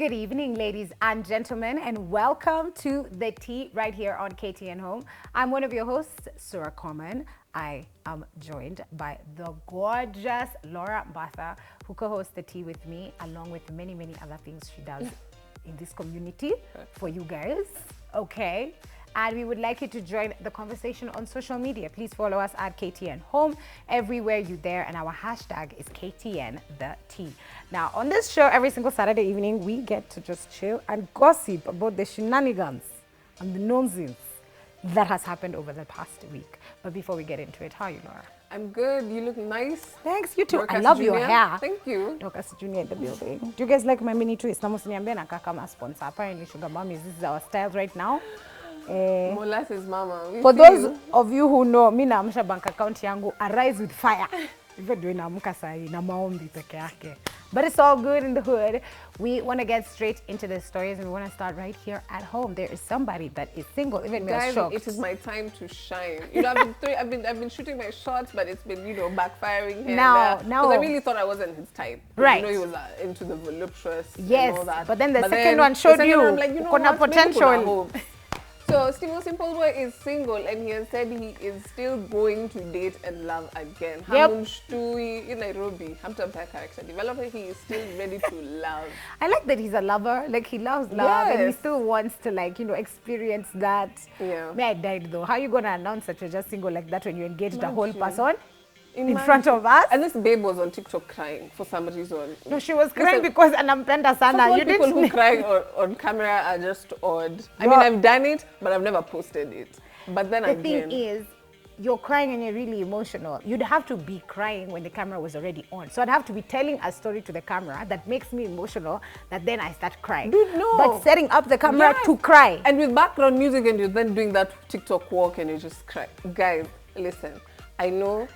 Good evening, ladies and gentlemen, and welcome to The Tea right here on KTN Home. I'm one of your hosts, Sura Common. I am joined by the gorgeous Laura Batha, who co-hosts The Tea with me, along with many, many other things she does in this community for you guys, okay? And we would like you to join the conversation on social media. Please follow us at KTN Home, everywhere you there, and our hashtag is KTN The Tea. Now, on this show, every single Saturday evening, we get to just chill and gossip about the shenanigans and the nonsense that has happened over the past week. But before we get into it, how are you, Laura? I'm good. You look nice. Thanks, you too. Dorcas I love Junior. your hair. Thank you. Dorcas Junior in the building. Do you guys like my mini twist? Namusiniambia na kaka ma sponsor. Apparently, Sugar Mummies, this is our style right now. Molasses mama. For those of you who know, mi naamsha bank account yangu arise with fire. Hivyo ndio inaamka sahi na maombi peke yake. But it's all good in the hood. We want to get straight into the stories, and we want to start right here at home. There is somebody that is single. Even me, I was shocked. It is my time to shine. You know, I've been shooting my shots, but it's been, you know, backfiring here Now, because I really thought I wasn't his type. Right. You know, he was into the voluptuous yes, and all that. but then the second one showed you, I'm like, you know what? potential. So Steve Simple Boy is single, and he has said he is still going to date and love again. Yep. Hamunstui in Nairobi, Hampton Park character developer. He is still ready to love. I like that he's a lover. Like, he loves love, and he still wants to, like, you know, experience that. Yeah. Me, I died though. How are you gonna announce that you're just single like that when you engaged the whole person in front of us? And this babe was on TikTok crying for some reason. No, she was crying because anampenda sana. You people didn't. who cry on camera are just odd. I mean, I've done it, but I've never posted it. But then the again, thing is, you're crying and you're really emotional. You'd have to be crying when the camera was already on. So I'd have to be telling a story to the camera that makes me emotional, that then I start crying. Dude, no. But setting up the camera to cry. And with background music, and you're then doing that TikTok walk and you just cry. Guys, listen, I know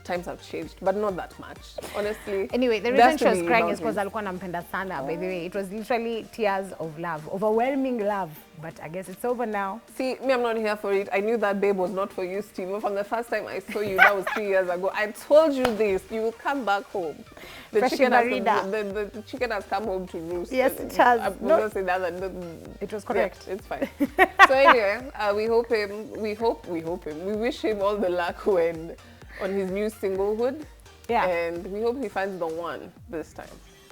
times have changed, but not that much, honestly. Anyway, the reason she was crying is because alikuwa nampenda sana, by the way. It was literally tears of love, overwhelming love. But I guess it's over now. See, me, I'm not here for it. I knew that babe was not for you, Steve. From the first time I saw you, that was 3 years ago. I told you this. You will come back home. The chicken has come home to roost. Yes, it has. I'm not going to say that. It was correct. Yeah, it's fine. So anyway, we wish him all the luck on his new singlehood. Yeah. And we hope he finds the one this time.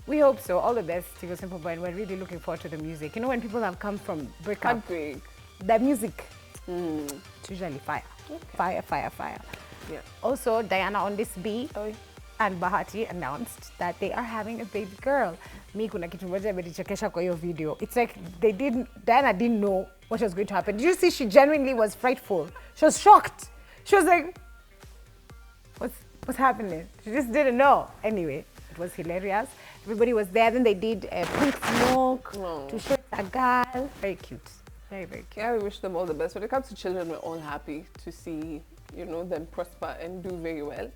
We hope so. All the best, Steve Simple Boy, and we're really looking forward to the music. You know, when people have come from breakup, Heartbreak. the music, it's usually fire. Okay. Fire. Yeah. Also, Diana on this beat and Bahati announced that they are having a baby girl. Mi kuna kitu moja imenichekesha kwa hiyo video. It's like Diana didn't know what was going to happen. Did you see she genuinely was frightful? She was shocked. She was like, what's happening? She just didn't know. Anyway, it was hilarious. Everybody was there. Then they did pink smoke to show a girl. Very cute. Very, very cute. Yeah, we wish them all the best. When it comes to children, we're all happy to see, you know, them prosper and do very well.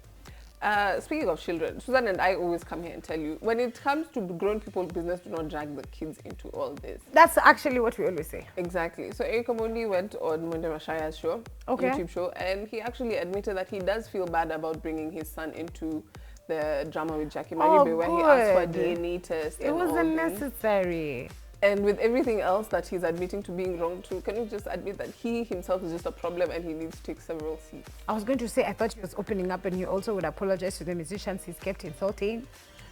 Speaking of children, Susan and I always come here and tell you, when it comes to grown people's business, do not drag the kids into all this. That's actually what we always say. Exactly. So Eric Omondi went on Mwende Mashaya's show, YouTube show, and he actually admitted that he does feel bad about bringing his son into the drama with Jackie Maribe, where he asked for a DNA test. It wasn't necessary. And with everything else that he's admitting to being wrong to, can you just admit that he himself is just a problem and he needs to take several seats? I was going to say, I thought he was opening up and he also would apologize to the musicians he's kept insulting.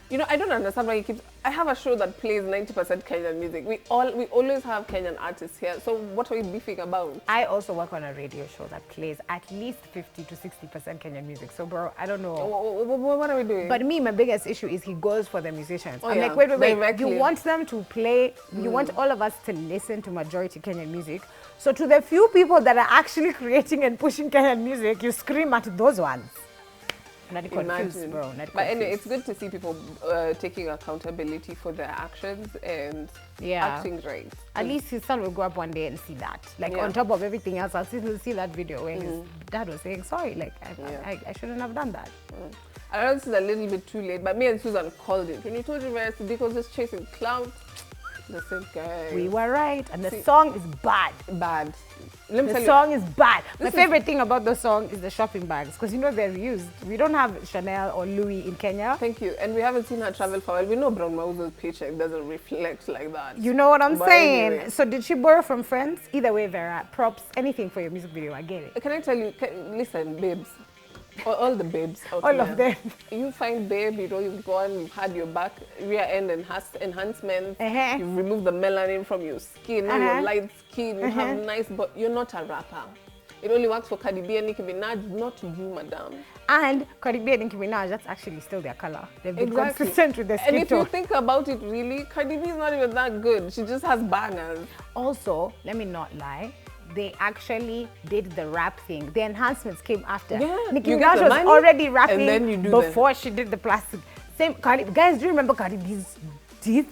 You know, I don't understand why he keeps... I have a show that plays 90% Kenyan music. We always have Kenyan artists here. So what are we beefing about? I also work on a radio show that plays at least 50 to 60% Kenyan music. So, bro, I don't know. What are we doing? But me, my biggest issue is he goes for the musicians. Oh, I'm like, wait. You want them to play... You want all of us to listen to majority Kenyan music. So to the few people that are actually creating and pushing Kenyan music, you scream at those ones. Not confused, bro. But anyway, it's good to see people taking accountability for their actions and acting right. At least his son will grow up one day and see that. Like, on top of everything else, I'll still see that video where his dad was saying, sorry, like, I shouldn't have done that. I know this is a little bit too late, but me and Susan called it. When you told you Siddiq was just chasing clout, the same guy. We were right, and the song is bad. Bad. Let me The tell you, song is bad. My is- favorite thing about the song is the shopping bags because you know they're reused. We don't have Chanel or Louis in Kenya. thank you. And we haven't seen her travel for a while. We know Brown Mauzo's paycheck doesn't reflect like that. You know what I'm But saying? anyway. So did she borrow from friends? Either way, Vera, props, anything for your music video. I get it. Can I tell you, listen, babes, all the babes out All there, of them. you find babe, you know, you've gone, you've had your back rear end enhancements, Uh-huh. you've removed the melanin from your skin, now Uh-huh. you're light skin, you have nice, but you're not a rapper. It only works for Cardi B and Nicki Minaj, not you, madam. And Cardi B and Nicki Minaj, that's actually still their color. They've been Exactly. consistent with their And skin if you tone. think about it really, Cardi B is not even that good. She just has bangers. Also, let me not lie. They actually did the rap thing. The enhancements came after. Yeah, Nicki you get Minaj the was money, already rapping and then you do before she did the plastic. Same Cardi. Guys, do you remember Cardi B's teeth?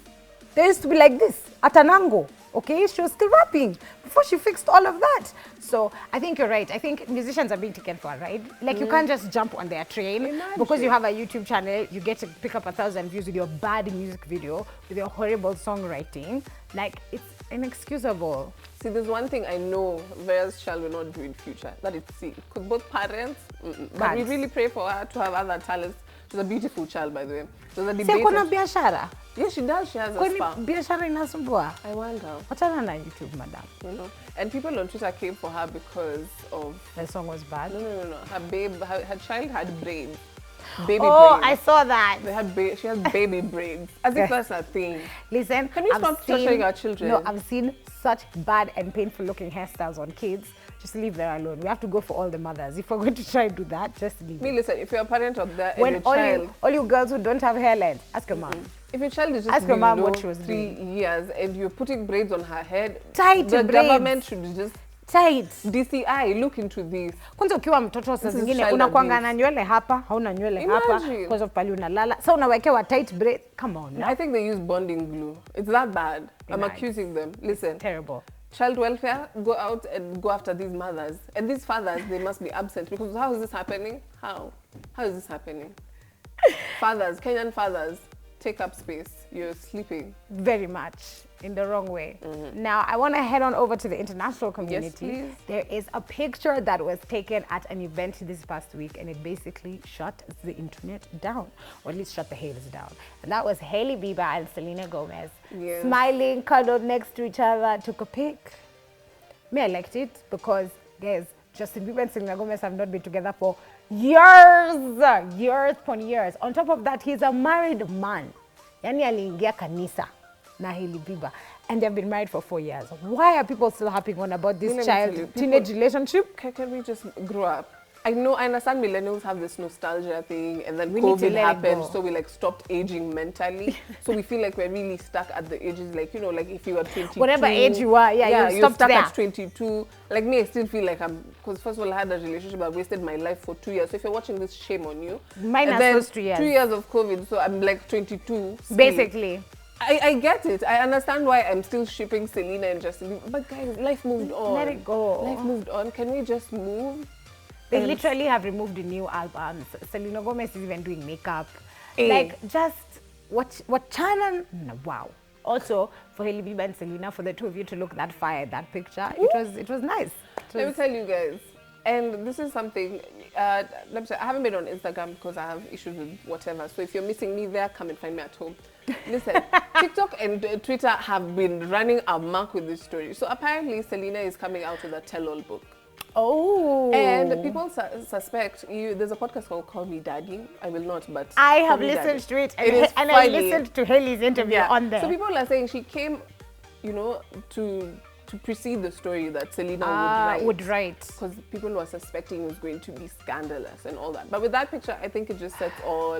They used to be like this at an angle. Okay, she was still rapping before she fixed all of that. So I think you're right. I think musicians are being taken for a ride. Like you can't just jump on their train. Imagine. Because you have a YouTube channel, you get to pick up 1,000 views with your bad music video, with your horrible songwriting. Like it's inexcusable. See, there's one thing I know Vera's child will not do in future, that is C. Because both parents, but we Can't. really pray for her to have other talents. She's a beautiful child, by the way. There's a Si debate. kuna biashara? Yes, she does. She has a Kwani spa. biashara inasumbua? I wonder, Wachana na YouTube, madam. you know. And people on Twitter came for her because of, The song was bad. no. Her child had braids. Baby Oh, I braids. saw that. She has baby braids. As if that's a thing. Listen, Can we I've stop torturing our children? No, I've seen such bad and painful looking hairstyles on kids. Just leave them alone. We have to go for all the mothers. If we're going to try and do that, just leave Me, it. listen, if you're a parent of that and When your child, all you girls who don't have hairline, ask your mom. if your child is just Ask your mom below what she was 3 years and you're putting braids on her head, Tight the braids. government should just Tight. DCI look into this. Kwanza ukiwa mtoto saa This is zingine child unakwanga abuse. na nywele hapa, hauna nywele hapa Imagine. because of pali unalala. So unawekewa tight braid. Come on. Now. I think they use bonding glue. It's that bad. I'm Nice. accusing them. Listen, Terrible. child welfare, go out and go after these mothers. And these fathers, they must be absent because how is this happening? How? How is this happening? Fathers, Kenyan fathers, take up space. You're sleeping. Very much in the wrong way. Now, I want to head on over to the international community. please. There is a picture that was taken at an event this past week, and it basically shut the internet down, or at least shut the haters down. And that was Hailey Bieber and Selena Gomez Yes. smiling, cuddled next to each other, took a pic. Me, I liked it because, guys, Justin Bieber and Selena Gomez have not been together for years upon years. On top of that, he's a married man. Yani aliingia kanisa na Hailey Bieber, and they've been married for 4 years. Why are people still harping on about this Let me child tell you, teenage relationship? Can we just grow up? I understand millennials have this nostalgia thing, and then We need to COVID let it happened, go. so we like stopped aging mentally. So we feel like we're really stuck at the ages, like, you know, like if you were 22. Whatever age you are, yeah, you're you're stopped stuck there. at 22. Like me, I still feel like because first of all, I had a relationship, I wasted my life for 2 years. So if you're watching this, shame on you. Mine And has then those 2 years. 2 years of COVID, so I'm like 22. still. Basically. I get it. I understand why I'm still shipping Selena and Justin Bieber. But guys, life moved on. Let it go. Life moved on. Can we just move? They And- literally have removed the new albums. Selena Gomez is even doing makeup. Eh. Like, just what channel? No, wow. Also, for Hailey Bieber and Selena, for the two of you to look that fire, that picture, it was nice. It Let me was- tell you guys, and this is something, let me say, I haven't been on Instagram because I have issues with whatever. So if you're missing me there, come and find me at home. Listen, TikTok and Twitter have been running amok with this story. So apparently Selena is coming out with a tell-all book. Oh. And people suspect there's a podcast called Call Me Daddy. I will not, but I Call have Me listened Daddy. to it, It is and I funny. listened to Hailey's interview on there. So people are saying she came, you know, to precede the story that Selena would write. because people were suspecting it was going to be scandalous and all that. But with that picture, I think it just sets all,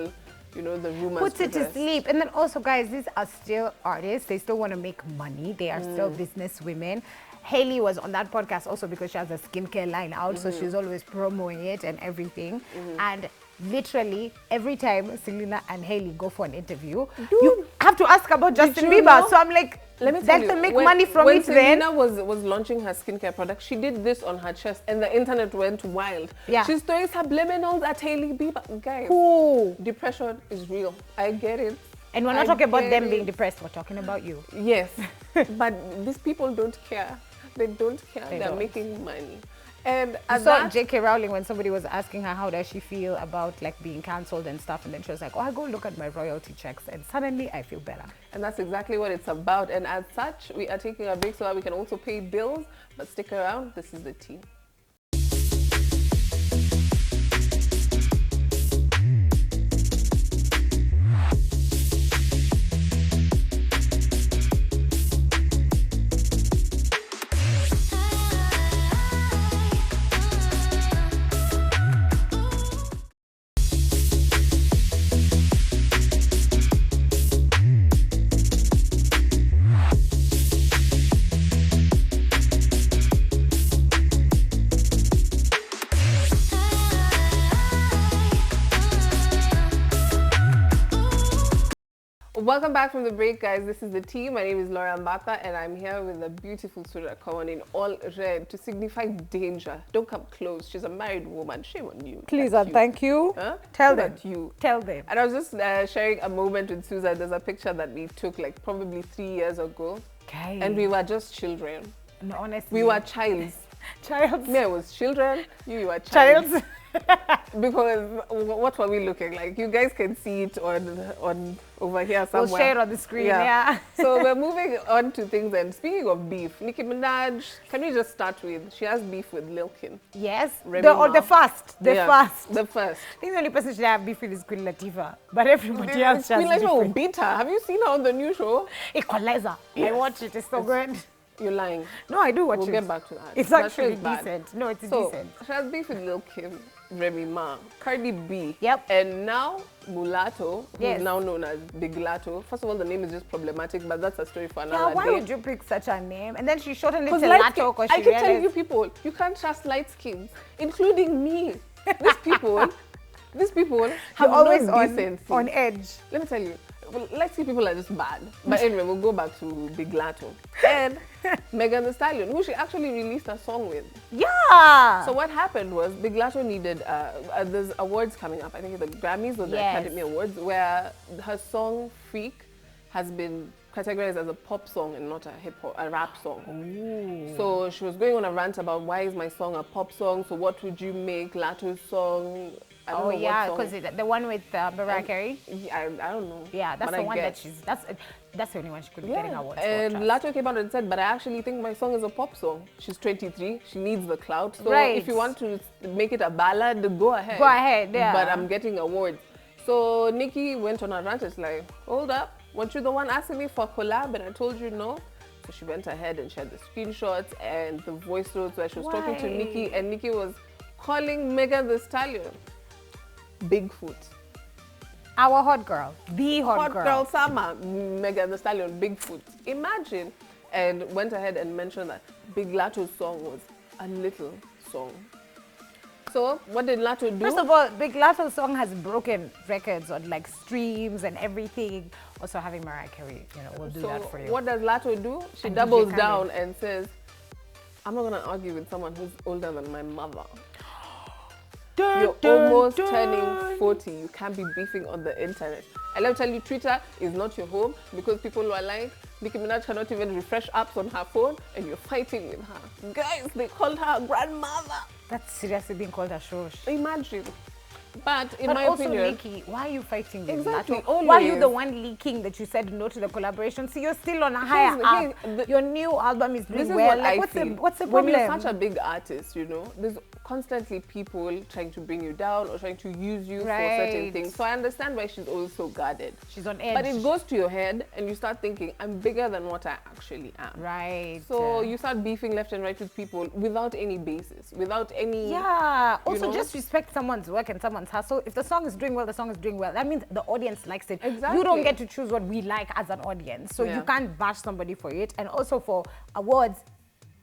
you know, the rumors. Puts it to rest. sleep. And then also, guys, these are still artists. They still want to make money. They are still business women. Hailey was on that podcast also because she has a skincare line out, so she's always promoting it and everything. And literally every time Selena and Hailey go for an interview, you have to ask about Justin you Bieber. know? So I'm like, Let me tell let you, them make when- money from when it then. Selena was launching her skincare product, she did this on her chest and the internet went wild. Yeah. She's throwing subliminals at Hailey Bieber. Guys, Cool. depression is real. I get it. And we're not I talking about get them it. being depressed. We're talking about you. Yes, but these people don't care. They don't care. They They're don't. making money. And I at saw that, J.K. Rowling when somebody was asking her how does she feel about like being cancelled and stuff, and then she was like, "Oh, I go look at my royalty checks, and suddenly I feel better." and that's exactly what it's about. And as such, we are taking a break so that we can also pay bills. But stick around. This is the tea. Welcome back from the break, guys. This is the tea. My name is Laura Mbata, and I'm here with a beautiful Surah Kawan in all red to signify danger. Don't come close. She's a married woman. Shame on you. Please That's and you. thank you. Huh? Tell Look them. at you. Tell them. And I was just sharing a moment with Susan. There's a picture that we took like probably 3 years ago, Okay. and we were just children. No, honestly. We were childs. childs. Me, I was children. You were childs. Childs. Because what were we looking like? You guys can see it on over here somewhere. We'll share it on the screen. Yeah. So we're moving on to things. And speaking of beef, Nicki Minaj, can we just start with? She has beef with Lil Kim. Yes. Remy The Ma. first. The Yeah, first. The first. I think the only person she have beef with is Queen Latifah, but everybody else Queen has Latifah will beef. beat her. Have you seen her on the new show? Equalizer. I Yes. watch it. It's so good. You're lying. No, I do watch We'll it. get back to that. It's That actually show is bad. decent. No, it's So decent. she has beef with Lil Kim, Remy Ma, Cardi B. Yep. And now Mulatto, who's Yes. now known as Big Latto. First of all, the name is just problematic, but that's a story for Yeah, another why day. would you pick such a name? And then she shortened it to light Lato skin- because I she keep telling you realized... people, you can't trust light skins, including me. These people, You're have always no decency. on edge. Let me tell you, well, light skin people are just bad. But anyway, we'll go back to Big Latto. And Megan Thee Stallion, who she actually released a song with. Yeah. So what happened was Big Latto needed, there's awards coming up, I think the Grammys or the Yes. Academy Awards, where her song Freak has been categorized as a pop song and not a rap song. Ooh. So she was going on a rant about why is my song a pop song, so what would you make Latto's song? I don't Oh know yeah, what song. because the one with Mariah Carey. I don't know. Yeah, that's but the I one get. that that's the only one she could be getting Yeah, awards and for. Latto came out and said, but I actually think my song is a pop song. She's 23, she needs the clout. So Right. if you want to make it a ballad, go ahead. Go ahead, yeah. But I'm getting awards. So Nicki went on a rant. It's like, hold up, weren't you the one asking me for a collab? And I told you no. So she went ahead and shared the screenshots and the voice notes where she was talking to Why? Nicki, and Nicki was calling Megan Thee Stallion Bigfoot. Our hot girl, the hot, Girl Summer, Megan Thee Stallion, Bigfoot. Imagine. And went ahead and mentioned that Big Latto's song was a little song. So what did Latto do? First of all, Big Latto's song has broken records on like streams and everything. Also having Mariah Carey, will do that for you. What does Latto do? She And doubles DJ down Khaled. and says, I'm not going to argue with someone who's older than my mother. You're almost turning 40. You can't be beefing on the internet. And let me tell you, Twitter is not your home because people are like, Nicki Minaj cannot even refresh apps on her phone and you're fighting with her. Guys, they called her a grandmother. That's seriously being called a shosh. Imagine. But in But my also, opinion, Nikki, why are you fighting with Exactly, Latto? Why are you always. the one leaking that you said no to the collaboration? See, you're still on a higher Here's- up. Your new album is doing this is well. what Like, I what's feel. the what's the When problem? you're such a big artist, there's constantly people trying to bring you down or trying to use you for certain Right. things. So I understand why she's always so guarded. She's on edge. But it goes to your head and you start thinking, I'm bigger than what I actually am. right. So you start beefing left and right with people without any basis, without any... Yeah. Also, know? just respect someone's work and someone's hustle. If the song is doing well, the song is doing well. That means the audience likes it. Exactly. You don't get to choose what we like as an audience. So Yeah. you can't bash somebody for it. And also for awards,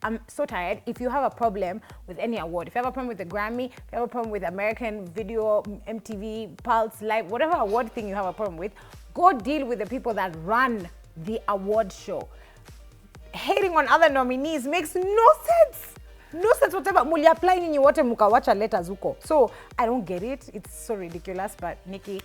I'm so tired. If you have a problem with any award, if you have a problem with the Grammy, if you have a problem with American Video, MTV, Pulse, Live, whatever award thing you have a problem with, go deal with the people that run the award show. Hating on other nominees makes no sense. No sense whatever. Muli apply nyinyi wote mukawacha letters huko. So I don't get it. It's so ridiculous. But Nikki,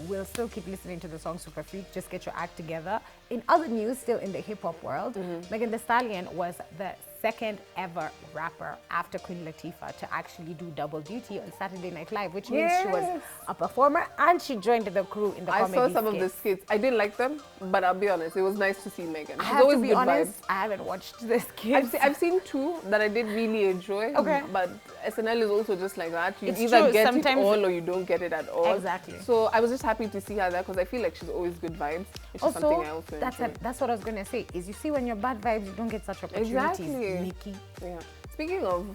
we'll still keep listening to the song Super Freak. Just get your act together. In other news, still in the hip hop world, Megan Thee Stallion was the second ever rapper after Queen Latifah to actually do double duty on Saturday Night Live, which means she was Yes. a performer and she joined the crew in the I comedy saw some of the skits. skits. I didn't like them, but I'll be honest, it was nice to see Megan. I She's have to always be good honest, vibes. I haven't watched the skits. I've seen two that I did really enjoy. Okay. But SNL is also just like that. You It's either true, get sometimes- it all or you don't get it at all. Exactly. So I was just happy to see her there because I feel like she's always good vibes, which is something I also enjoy. That's what I was going to say, is you see when you're bad vibes, you don't get such opportunities. Exactly. Nikki. Yeah. Speaking of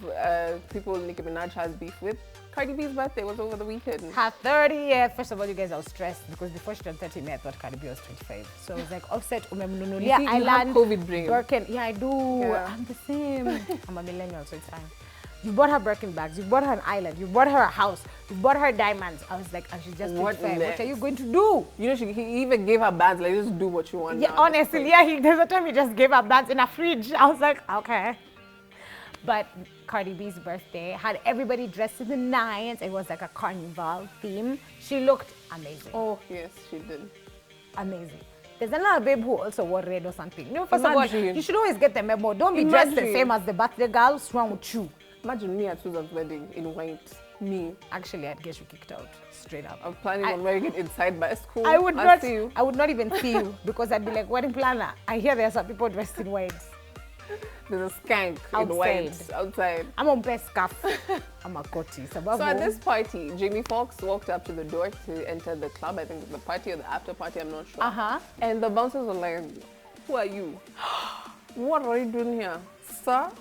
people Nicki Minaj has beef with, Cardi B's birthday was over the weekend. Her 30th. First of all, you guys, I was stressed because before she turned 30, I thought Cardi B was 25. So I was like, offset, You umemnunulia see, you have Island, COVID brain. Birkin. Yeah, I do. Yeah. I'm the same. I'm a millennial, so it's fine. You bought her Birkin bags. You bought her an island. You bought her a house. You bought her diamonds. I was like, oh, she's just What 25. What next? are you going to do? You know, he even gave her bags, like, just do what you want. Yeah, now. honestly, yeah. There's a time he just gave her bags in a fridge. I was like, okay. But Cardi B's birthday had everybody dressed to the nines. It was like a carnival theme. She looked amazing. Oh, yes, she did. Amazing. There's another babe who also wore red or something. You know, first of Imagine. all, you should always get the memo. Don't be dressed the Imagine. same as the birthday girl. What's wrong with you? Imagine me at Susan's wedding in white. Me. Actually, I'd get you kicked out straight up. I'm planning on wearing it inside my school. I would I'll not. see you. I would not even see you because I'd be like, wedding planner. I hear there are some people dressed in white. There's a skank Outside. in white outside. I'm on best scarf. I'm a koti. So at this party, Jamie Foxx walked up to the door to enter the club. I think the party or the after party, I'm not sure. And the bouncers were like, who are you? What are you doing here? Sir?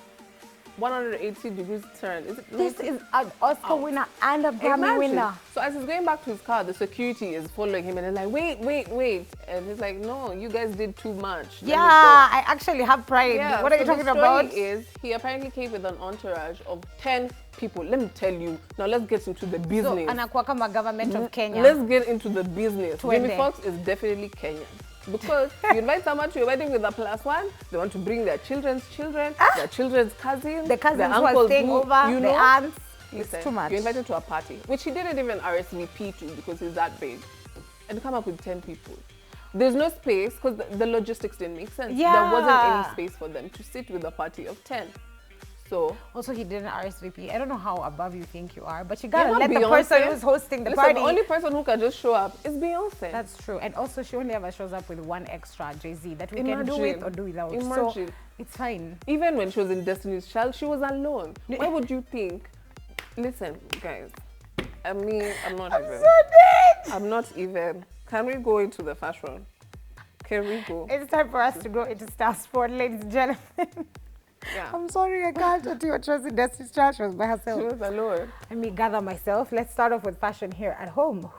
180 degrees turn. This is an Oscar winner and a Grammy winner. So as he's going back to his car, the security is following him and they're like, wait. And he's like, no, you guys did too much. Let me Yeah, go." I actually have pride. Yeah, What are you so talking the story about? is he apparently came with an entourage of 10 people. Let me tell you. Now let's get into the So, business. anakuwa kama government of Kenya. Let's get into the business. Twende. Jamie Foxx is definitely Kenyan. Because you invite someone to your wedding with a +1, they want to bring their children's children, their children's cousins, The cousins their who are uncles staying who, over, you the know, aunts. Listen, It's too much. You're invited to a party, which he didn't even RSVP to because he's that big. And come up with 10 people. There's no space because the logistics didn't make sense. Yeah. There wasn't any space for them to sit with a party of 10. So Also, he didn't RSVP. I don't know how above you think you are, but you gotta You're let not the person Beyonce. who's hosting the listen, party. the only person who can just show up is Beyonce. That's true. And also, she only ever shows up with one extra Jay-Z that we can do Imagine. with or do without. So Imagine. it's fine. Even when she was in Destiny's Child, she was alone. Why would you think? Listen, guys. I mean, I'm not even. So dead. I'm not even. Can we go into the fashion? Can we go? It's time for us to go into Star Sport, ladies and gentlemen. Yeah. I'm sorry, I can't do what she was in Destiny's Child. She was by She herself. was alone. Let me gather myself. Let's start off with fashion here at home.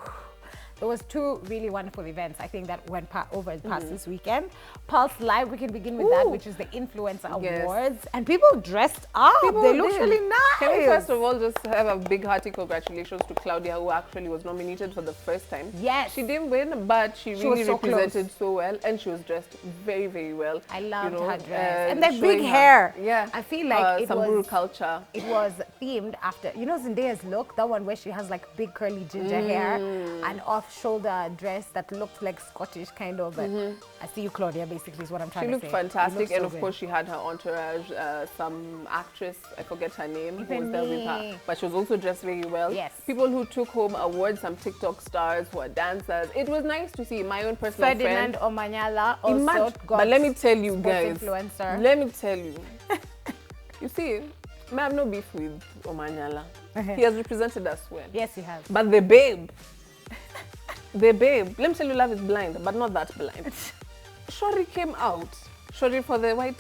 There was two really wonderful events, I think, that went over past this weekend. Pulse Live, we can begin with that, Ooh. which is the Influencer Yes. Awards. And people dressed up. People They looked did. really nice. Can we first of all just have a big hearty congratulations to Claudia, who actually was nominated for the first time. Yes. She didn't win, but she She really was so represented so well, and she was dressed very, very well. I loved You know, her dress. And that big showing her- hair. Yeah. I feel like it Samburu was... culture. It was themed after, you know, Zendaya's look, that one where she has like big curly ginger hair and off-shoulder dress that looked like Scottish kind of. But I see you, Claudia, basically is what I'm trying She to looked say. fantastic, You look and so of good. course she had her entourage, some actress, I forget her name, who Even was there with me. her. But she was also dressed very well. Yes. People who took home awards, some TikTok stars who are dancers. It was nice to see my own personal Ferdinand friend. Omanyala also Imagine, got but let me tell you sports guys, influencer. let me tell you. You see, I have no beef with Omanyala. He has represented us well. Yes, he has. But the babe, let me tell you, love is blind, but not that blind. Shori came out. Shori for the white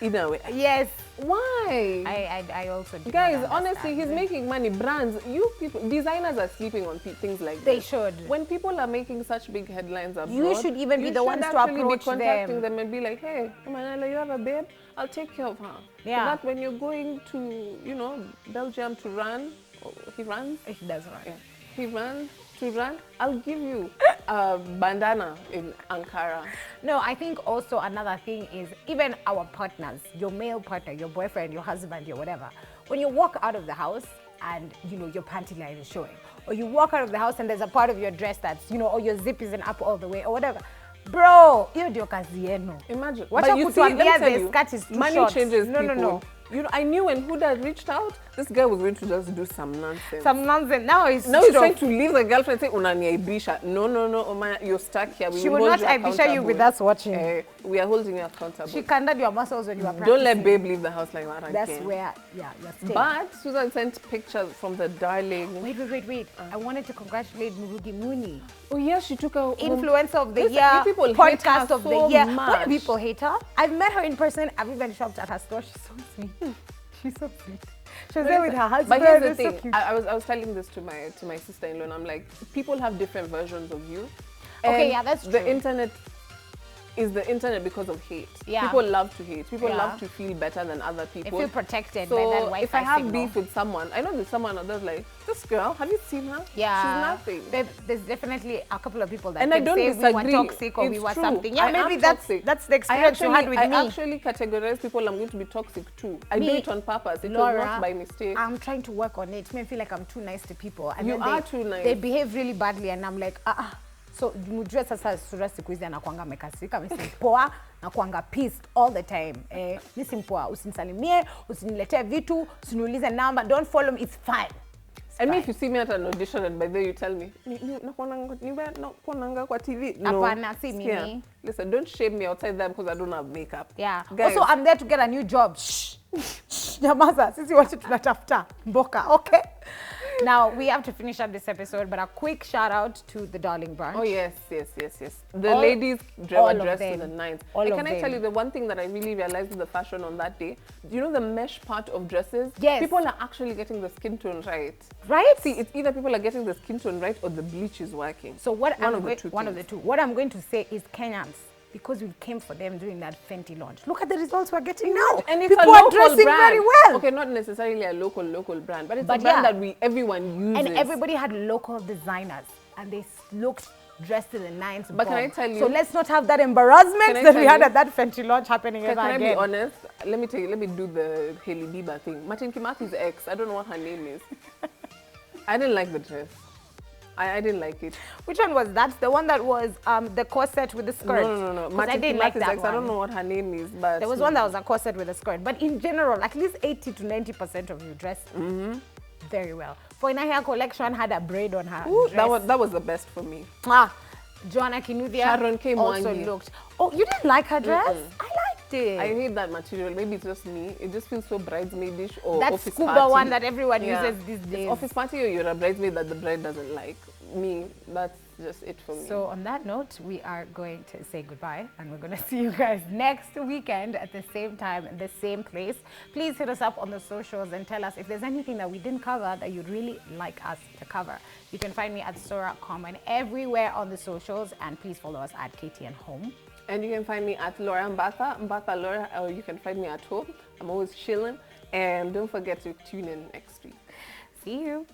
inner wear. Yes, Why? I also do Guys, not honestly, understand. he's making money. Brands, you people, designers are sleeping on things like They this. should. When people are making such big headlines abroad, You should even be you the should ones to actually approach be contacting them. them and be like, hey, Manala, you have a babe? I'll take care of her. Yeah. So that when you're going to, you know, Belgium to run, or he runs, He does right. yeah. He runs to run, I'll give you a bandana in Ankara. No, I think also another thing is even our partners, your male partner, your boyfriend, your husband, your whatever. When you walk out of the house and, you know, your panty line is showing, or you walk out of the house and there's a part of your dress that's, you know, or your zip isn't up all the way or whatever, Bro, hiyo ndio kazi yenu. Imagine. Wacha But you see, kutuambia let me tell the you, skirt is too money short. changes No, people. no. You know, I knew when Huda reached out, this guy was going to just do some nonsense. Some nonsense. Now he's trying to leave the girlfriend and say, unaniaibisha. No, Oma, you're stuck here. She will not aibisha you with us watching. We are holding you accountable. She candid your muscles when you are practicing. Don't let babe leave the house like that again. That's where, yeah, you're staying. But Susan sent pictures from the darling. Wait. I wanted to congratulate Murugi Muni. Oh, yeah, she took a Influencer of the Listen, year, people hate podcast her of the so year. much. Why do people hate her? I've met her in person. I've even shopped at her store. She's so sweet. She's so sweet. She was there with her husband. But here's the It's thing. so cute. I was telling this to my sister-in-law, and I'm like, people have different versions of you. Okay, And yeah, that's true. The internet is the internet because of hate. Yeah. People love to hate. People Yeah. love to feel better than other They people. feel protected So by that Wi-Fi if I have signal. beef with someone, I know there's someone that's like, this girl, have you seen her? Yeah. She's nothing. There's definitely a couple of people that And can I don't say disagree. we were toxic or we It's were true. something. Yeah, I maybe am that's toxic. the experience you had with I me. actually categorize people I'm going to be toxic too. I do Me, it on purpose. It Laura, was not by mistake. I'm trying to work on it. It may feel like I'm too nice to people. And You then are too nice. They behave really badly and I'm like, So mjue sasa sura siku hizi anakuanga amekasirika, mimi si poa, nakuanga pissed all the time. Mimi si poa, usinisalimie, usiniletee vitu, usiniulize namba, don't follow me, it's fine. And me, if you see me at an audition and by then you tell me, nakuonanga kwa TV. No. Hapana, si mimi. Listen, don't shame me outside there because I don't have makeup. Yeah. Guys. Also, I'm there to get a new job. Shh. Nyamaza, sisi wote tunatafuta mboka, okay? Now, we have to finish up this episode, but a quick shout out to the Darling Branch. Oh, yes. The ladies all were of dressed to them. the nines. All And of can I them. tell you the one thing that I really realized with the fashion on that day? You know the mesh part of dresses? Yes. People are actually getting the skin tone right. Right? See, it's either people are getting the skin tone right or the bleach is working. So what One I'm of the going- two one of the things. two. What I'm going to say is Kenyans, because we came for them during that Fenty launch. Look at the results we're getting now. And it's people a are local dressing brand. very well. Okay, not necessarily a local brand, but it's But a brand yeah. that everyone uses. And everybody had local designers, and they looked dressed to the nines. But can I bomb. tell you- So let's not have that embarrassment Can I that we tell had you- at that Fenty launch happening Can ever I be again. honest? Let me tell you, let me do the Hailey Bieber thing. Martin Kimathi's ex, I don't know what her name is. I didn't like the dress. I didn't like it. Which one was that? The one that was the corset with the skirt? No. 'Cause I didn't like Kimathi's that ex, I don't one. know what her name is, but There was one that was a corset with a skirt. But in general, at least 80 to 90% of you dressed very well. For in her collection, had a braid on her Ooh, dress. that was the best for me. Joanna Kinuthia Sharon K. also Mwangi. looked. Oh, you didn't like her dress? I liked it. I hate that material. Maybe it's just me. It just feels so bridesmaidish or that office scuba party. one that everyone Yeah. uses these days. It's office party or you're a bridesmaid that the bride doesn't like. Me, that's just it for me. So on that note, we are going to say goodbye and we're going to see you guys next weekend at the same time in the same place. Please hit us up on the socials and tell us if there's anything that we didn't cover that you'd really like us to cover. You can find me at Sora Common everywhere on the socials, and please follow us at KTN Home. And you can find me at Laura Mbata Laura, or you can find me at home. I'm always chilling. And don't forget to tune in next week. See you.